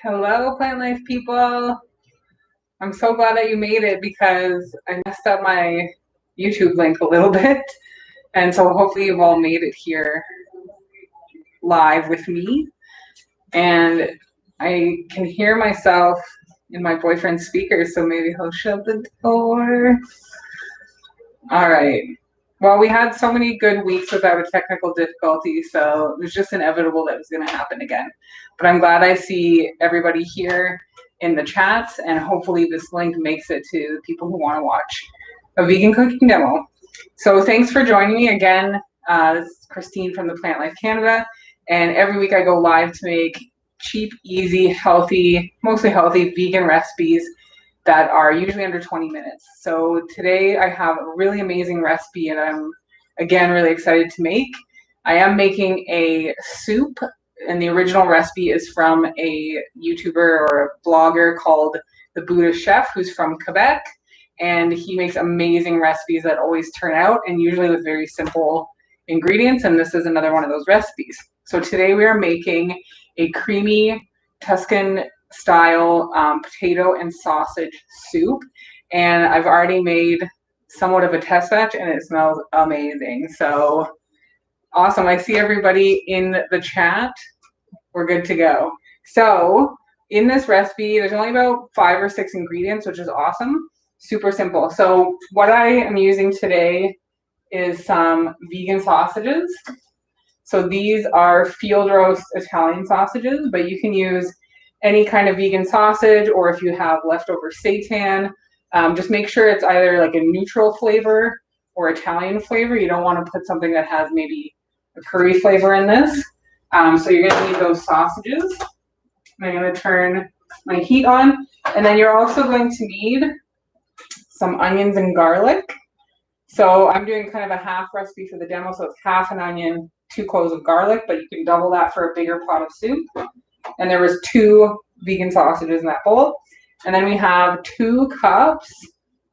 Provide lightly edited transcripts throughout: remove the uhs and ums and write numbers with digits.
Hello, plant life people. I'm so glad that you made it because I messed up my YouTube link a little bit. And so hopefully you've all made it here live with me. And I can hear myself in my boyfriend's speakers, so maybe he'll shut the door. All right. Well, we had so many good weeks without a technical difficulty, so it was just inevitable that it was going to happen again. But I'm glad I see everybody here in the chats, and hopefully this link makes it to people who want to watch a vegan cooking demo. So thanks for joining me again. This is Christine from the Plant Life Canada, and every week I go live to make cheap, easy, healthy, mostly healthy vegan recipes that are usually under 20 minutes. So today I have a really amazing recipe and I'm again really excited to make. I am making a soup, and the original recipe is from a YouTuber or a blogger called the Buddha Chef, who's from Quebec, and he makes amazing recipes that always turn out and usually with very simple ingredients, and this is another one of those recipes. So today we are making a creamy Tuscan style potato and sausage soup, and I've already made somewhat of a test batch and it smells amazing. So awesome. I see everybody in the chat. We're good to go. So in this recipe there's only about 5 or 6 ingredients, which is awesome. Super simple. So what I am using today is some vegan sausages. So these are field roast Italian sausages, but you can use any kind of vegan sausage, or if you have leftover seitan, just make sure it's either like a neutral flavor or Italian flavor. You don't want to put something that has maybe a curry flavor in this. So you're going to need those sausages. I'm going to turn my heat on, and then you're also going to need some onions and garlic. So I'm doing kind of a half recipe for the demo, so it's half an onion, 2 cloves of garlic, but you can double that for a bigger pot of soup. And there was 2 vegan sausages in that bowl. And then we have 2 cups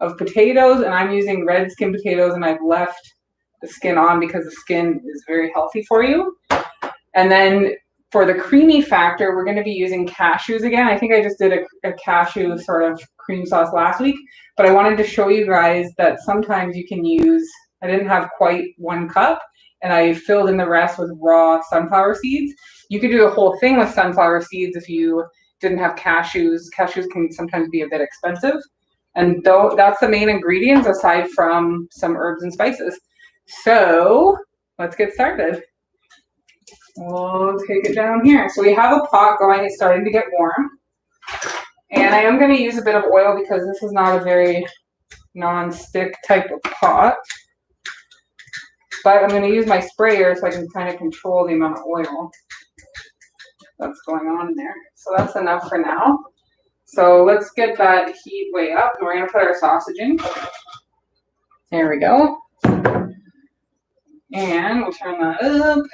of potatoes, and I'm using red skin potatoes, and I've left the skin on because the skin is very healthy for you. And then for the creamy factor, we're going to be using cashews again. I think I just did a cashew sort of cream sauce last week, but I wanted to show you guys that sometimes you can use, I didn't have quite 1 cup, and I filled in the rest with raw sunflower seeds. You could do the whole thing with sunflower seeds if you didn't have cashews. Cashews can sometimes be a bit expensive. And though that's the main ingredients aside from some herbs and spices. So let's get started. We'll take it down here. So we have a pot going, it's starting to get warm. And I am going to use a bit of oil because this is not a very non-stick type of pot. But I'm going to use my sprayer so I can kind of control the amount of oil that's going on in there. So that's enough for now. So let's get that heat way up, and we're going to put our sausage in. There we go. And we'll turn that up.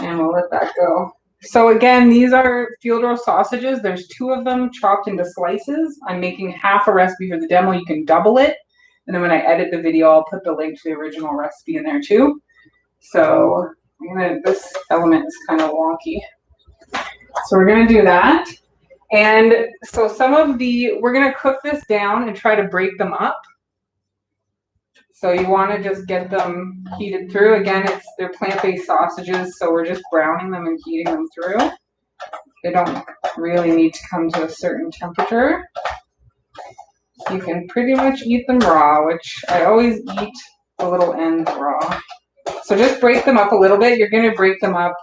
And we'll let that go. So again, these are field roast sausages. There's 2 of them chopped into slices. I'm making half a recipe for the demo. You can double it. And then when I edit the video, I'll put the link to the original recipe in there too. So this element is kind of wonky. So we're going to do that. And so we're going to cook this down and try to break them up. So you want to just get them heated through. Again, they're plant-based sausages, so we're just browning them and heating them through. They don't really need to come to a certain temperature. You can pretty much eat them raw, which I always eat the little ends raw. So just break them up a little bit. You're going to break them up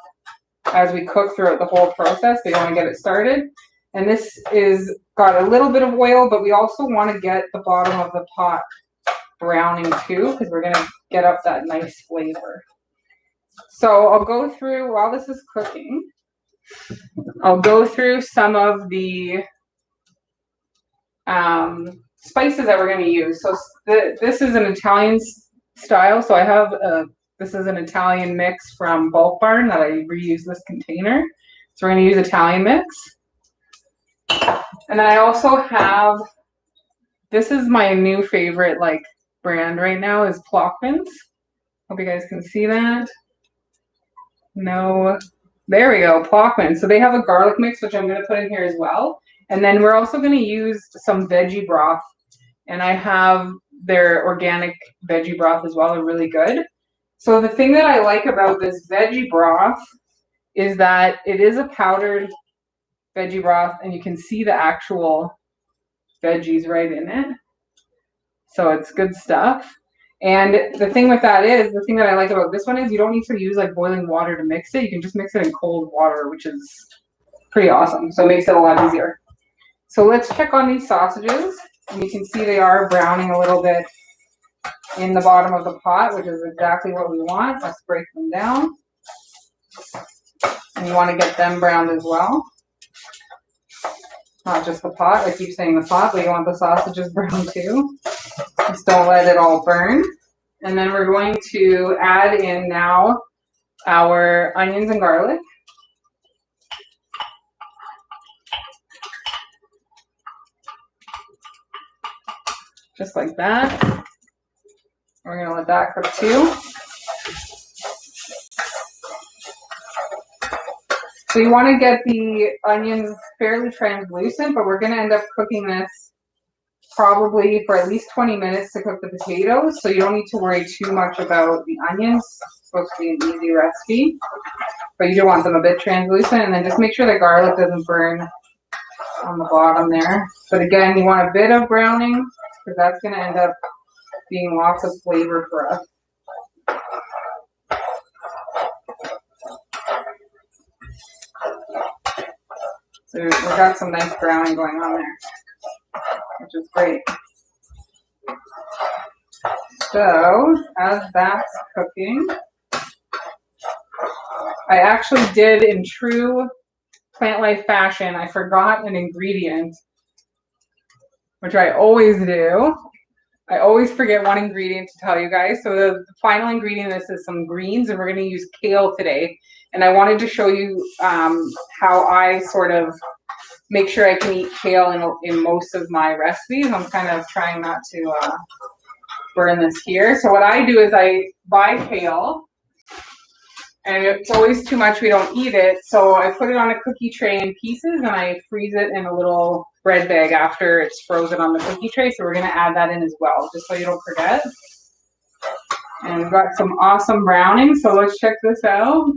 as we cook throughout the whole process. They want to get it started. And this is got a little bit of oil, but we also want to get the bottom of the pot browning too, because we're going to get up that nice flavor. So I'll go through, while this is cooking, I'll go through some of the spices that we're going to use. So this is an Italian style. So I have this is an Italian mix from Bulk Barn that I reuse this container. So we're going to use Italian mix. And then I also have, this is my new favorite brand right now is Plockman's. Hope you guys can see that. No There we go, Plockman. So they have a garlic mix, which I'm going to put in here as well. And then we're also going to use some veggie broth. And I have their organic veggie broth as well. They're really good. So the thing that I like about this veggie broth is that it is a powdered veggie broth, and you can see the actual veggies right in it. So it's good stuff. And the thing with that is, the thing that I like about this one is you don't need to use like boiling water to mix it. You can just mix it in cold water, which is pretty awesome. So it makes it a lot easier. So let's check on these sausages. And you can see they are browning a little bit in the bottom of the pot, which is exactly what we want. Let's break them down. And you want to get them browned as well. Not just the pot. I keep saying the pot, but you want the sausages browned too. Just don't let it all burn. And then we're going to add in now our onions and garlic. Just like that. We're going to let that cook too. So you want to get the onions fairly translucent, but we're going to end up cooking this probably for at least 20 minutes to cook the potatoes. So you don't need to worry too much about the onions. It's supposed to be an easy recipe, but you do want them a bit translucent. And then just make sure the garlic doesn't burn on the bottom there. But again, you want a bit of browning because that's going to end up being lots of flavor for us. So we've got some nice browning going on there, which is great. So as that's cooking, I actually did, in true plant life fashion, I forgot an ingredient, which I always do. I always forget one ingredient to tell you guys. So the final ingredient in this is some greens, and we're going to use kale today. And I wanted to show you how I sort of make sure I can eat kale in most of my recipes. I'm kind of trying not to burn this here. So what I do is I buy kale, and it's always too much, we don't eat it. So I put it on a cookie tray in pieces, and I freeze it in a little bread bag after it's frozen on the cookie tray. So we're going to add that in as well, just so you don't forget. And we've got some awesome browning. So let's check this out.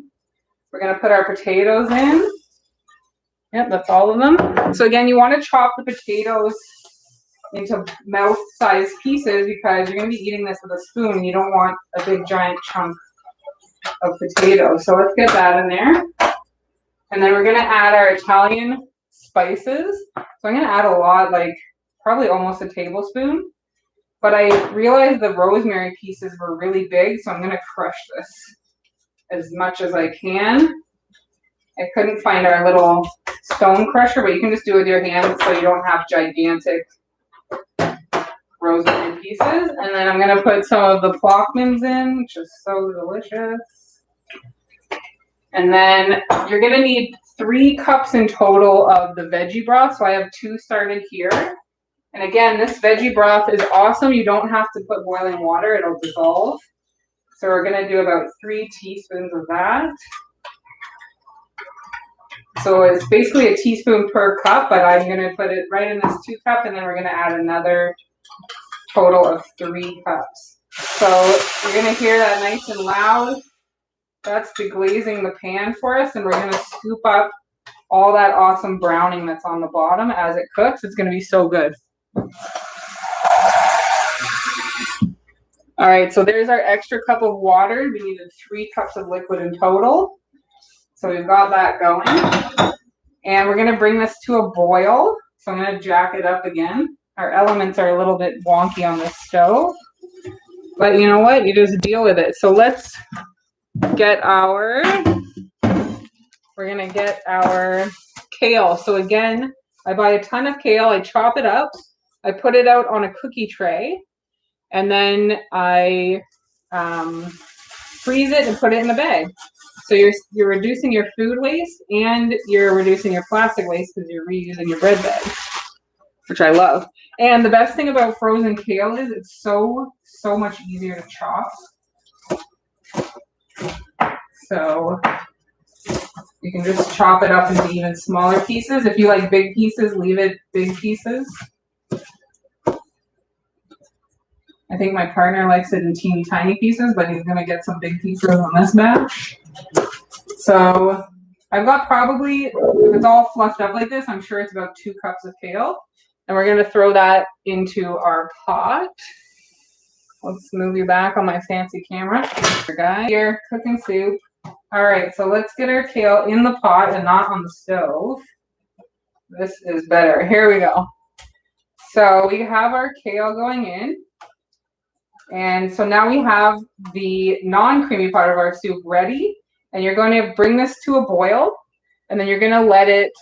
We're going to put our potatoes in. Yep, that's all of them. So again, you want to chop the potatoes into mouth-sized pieces because you're going to be eating this with a spoon. You don't want a big giant chunk of potatoes. So let's get that in there. And then we're going to add our Italian spices. So I'm going to add a lot, like probably almost a tablespoon. But I realized the rosemary pieces were really big, so I'm going to crush this as much as I can. I couldn't find our little stone crusher, but you can just do it with your hands so you don't have gigantic rosemary pieces. And then I'm going to put some of the Plockmans in, which is so delicious. And then you're going to need 3 cups in total of the veggie broth. So I have 2 started here. And again, this veggie broth is awesome. You don't have to put boiling water. It'll dissolve. So we're going to do about 3 teaspoons of that. So it's basically a teaspoon per cup, but I'm going to put it right in this 2 cup, and then we're going to add another total of 3 cups. So you're going to hear that nice and loud. That's deglazing the pan for us, and we're going to scoop up all that awesome browning that's on the bottom as it cooks. It's going to be so good. All right, so there's our extra cup of water. We needed 3 cups of liquid in total. So we've got that going. And we're going to bring this to a boil. So I'm going to jack it up again. Our elements are a little bit wonky on this stove. But you know what? You just deal with it. So let's get our, we're going to get our kale. So again, I buy a ton of kale. I chop it up. I put it out on a cookie tray. And then I freeze it and put it in a bag. So you're reducing your food waste and you're reducing your plastic waste because you're reusing your bread bag, which I love. And the best thing about frozen kale is it's so much easier to chop. So You can just chop it up into even smaller pieces. If you like big pieces, leave it big pieces. I think my partner likes it in teeny tiny pieces, but he's gonna get some big pieces on this batch. So I've got probably, if it's all fluffed up like this, I'm sure it's about 2 cups of kale. And we're gonna throw that into our pot. Let's move you back on my fancy camera. Guy here, cooking soup. All right, so let's get our kale in the pot and not on the stove. This is better. Here we go. So we have our kale going in. And so now we have the non-creamy part of our soup ready. And you're going to bring this to a boil. And then you're going to let it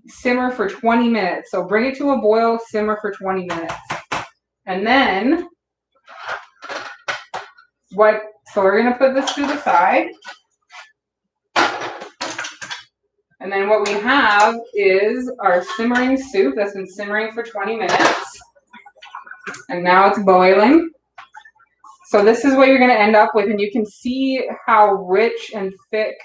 simmer for 20 minutes. So bring it to a boil, simmer for 20 minutes. And then so we're going to put this to the side. And then what we have is our simmering soup that's been simmering for 20 minutes. And now it's boiling. So this is what you're going to end up with. And you can see how rich and thick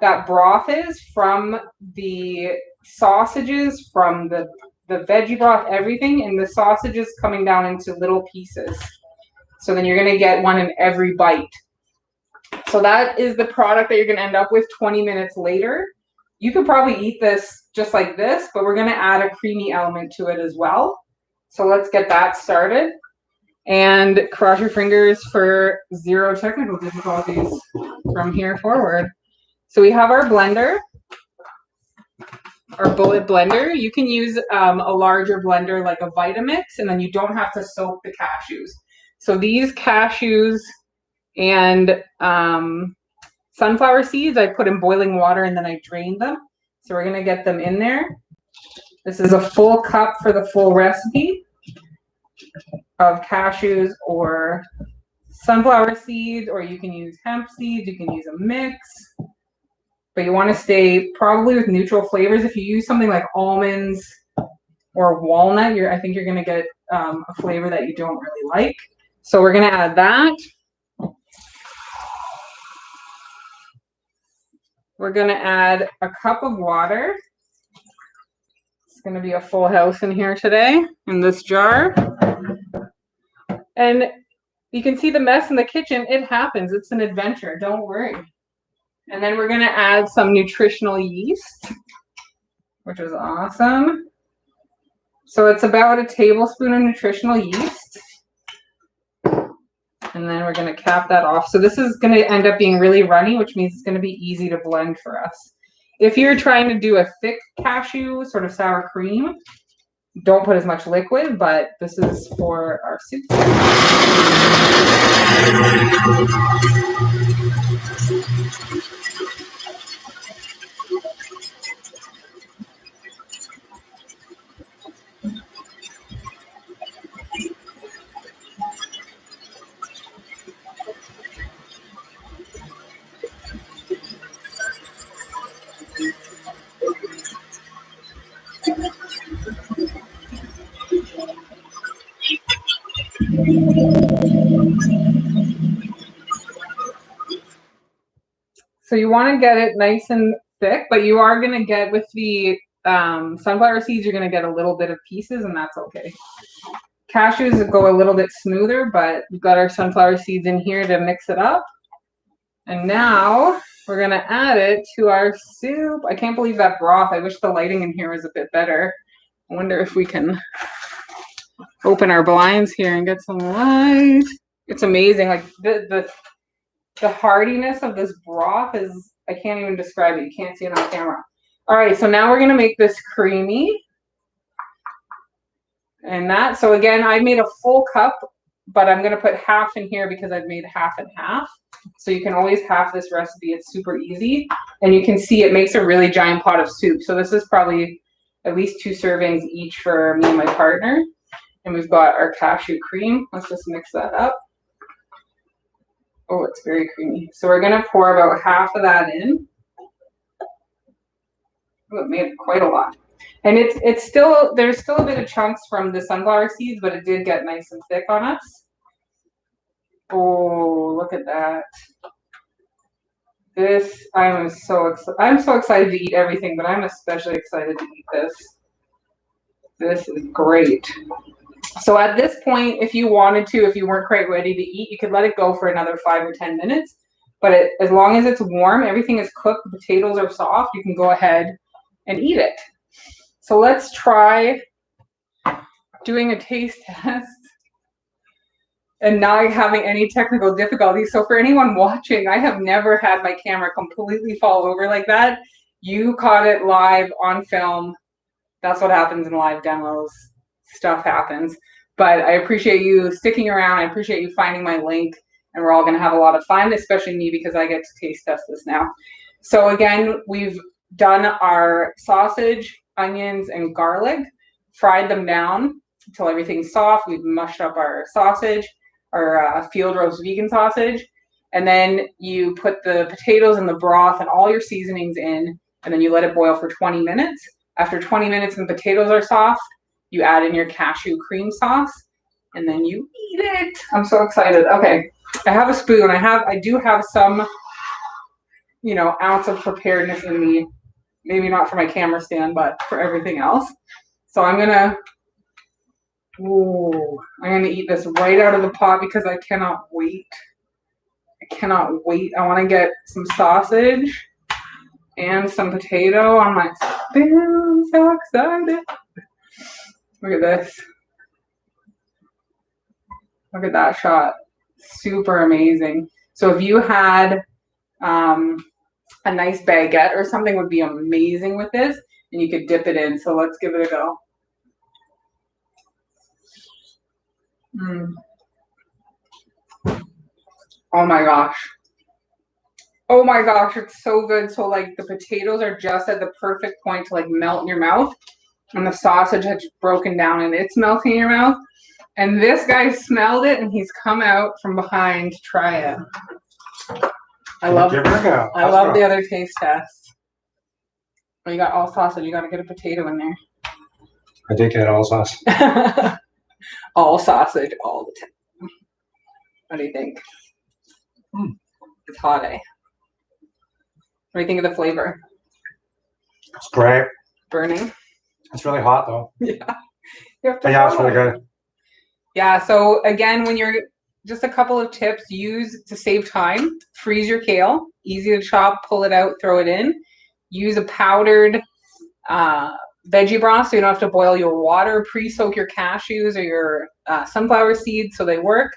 that broth is from the sausages, from the veggie broth, everything. And the sausages coming down into little pieces. So then you're going to get one in every bite. So that is the product that you're going to end up with 20 minutes later. You could probably eat this just like this, but we're going to add a creamy element to it as well. So let's get that started. And cross your fingers for 0 technical difficulties from here forward. So we have our blender, our bullet blender. You can use a larger blender like a Vitamix, and then you don't have to soak the cashews. So these cashews and sunflower seeds, I put in boiling water and then I drained them. So we're gonna get them in there. This is a full cup for the full recipe of cashews or sunflower seeds, or you can use hemp seeds, you can use a mix. But you want to stay probably with neutral flavors. If you use something like almonds or walnut, I think you're going to get a flavor that you don't really like. So we're going to add that. We're going to add a cup of water. It's going to be a full house in here today in this jar. And you can see the mess in the kitchen. It happens. It's an adventure. Don't worry. And then we're going to add some nutritional yeast, which is awesome. So it's about a tablespoon of nutritional yeast. And then we're going to cap that off. So this is going to end up being really runny, which means it's going to be easy to blend for us. If you're trying to do a thick cashew, sort of sour cream, don't put as much liquid, but this is for our soup. So you want to get it nice and thick, but you are going to get, with the sunflower seeds, you're going to get a little bit of pieces, and that's okay. Cashews go a little bit smoother, but we've got our sunflower seeds in here to mix it up. And now we're going to add it to our soup. I can't believe that broth. I wish the lighting in here was a bit better. I wonder if we can open our blinds here and get some light. It's amazing. Like the hardiness of this broth is, I can't even describe it. You can't see it on camera. All right, so now we're going to make this creamy. And that, so again, I made a full cup, but I'm going to put half in here because I've made half and half. So you can always half this recipe. It's super easy. And you can see it makes a really giant pot of soup. So this is probably at least 2 servings each for me and my partner. And we've got our cashew cream. Let's just mix that up. Oh, it's very creamy. So we're going to pour about half of that in. Oh, it made quite a lot. And it's still, there's still a bit of chunks from the sunflower seeds, but it did get nice and thick on us. Oh, look at that. I'm so excited to eat everything, but I'm especially excited to eat this. This is great. So at this point, if you wanted to, if you weren't quite ready to eat, you could let it go for another 5 or 10 minutes. But as long as it's warm, everything is cooked, the potatoes are soft, you can go ahead and eat it. So let's try doing a taste test and not having any technical difficulties. So for anyone watching, I have never had my camera completely fall over like that. You caught it live on film. That's what happens in live demos. Stuff happens. But I appreciate you sticking around. I appreciate you finding my link. And we're all going to have a lot of fun, especially me because I get to taste test this now. So again, we've done our sausage, onions, and garlic, fried them down until everything's soft. We've mushed up our sausage, our field roast vegan sausage. And then you put the potatoes and the broth and all your seasonings in, and then you let it boil for 20 minutes. After 20 minutes and the potatoes are soft, you add in your cashew cream sauce, and then you eat it. I'm so excited. Okay, I have a spoon. I do have some, ounce of preparedness in me. Maybe not for my camera stand, but for everything else. So I'm gonna eat this right out of the pot because I cannot wait. I want to get some sausage and some potato on my spoon. I'm so excited. Look at this. Look at that shot. Super amazing. So if you had a nice baguette or something would be amazing with this, and you could dip it in. So let's give it a go. Oh my gosh. Oh my gosh, it's so good. So like the potatoes are just at the perfect point to like melt in your mouth, and the sausage has broken down and it's melting in your mouth. And this guy smelled it and he's come out from behind to try it. I love the other taste test. Oh, you got all sausage. You got to get a potato in there. I did get all sausage. All sausage all the time. What do you think? It's hot, eh? What do you think of the flavor? It's great. Burning? It's really hot though. Yeah. But yeah, it's really good. Yeah, so again, when you're just a couple of tips, use to save time. Freeze your kale. Easy to chop, pull it out, throw it in. Use a powdered veggie broth so you don't have to boil your water. Pre-soak your cashews or your sunflower seeds so they work.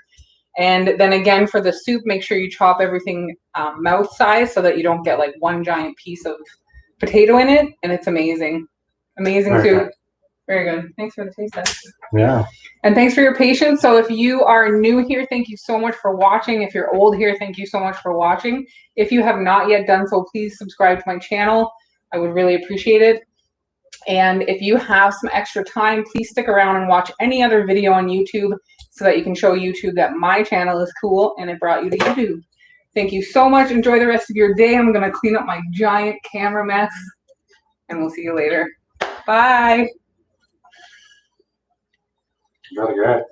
And then again, for the soup, make sure you chop everything mouth size so that you don't get like one giant piece of potato in it. And it's amazing. Amazing soup. Good. Very good. Thanks for the taste test. Yeah. And thanks for your patience. So if you are new here, thank you so much for watching. If you're old here, thank you so much for watching. If you have not yet done so, please subscribe to my channel. I would really appreciate it. And if you have some extra time, please stick around and watch any other video on YouTube so that you can show YouTube that my channel is cool and it brought you to YouTube. Thank you so much. Enjoy the rest of your day. I'm going to clean up my giant camera mess and we'll see you later. Bye. Really good.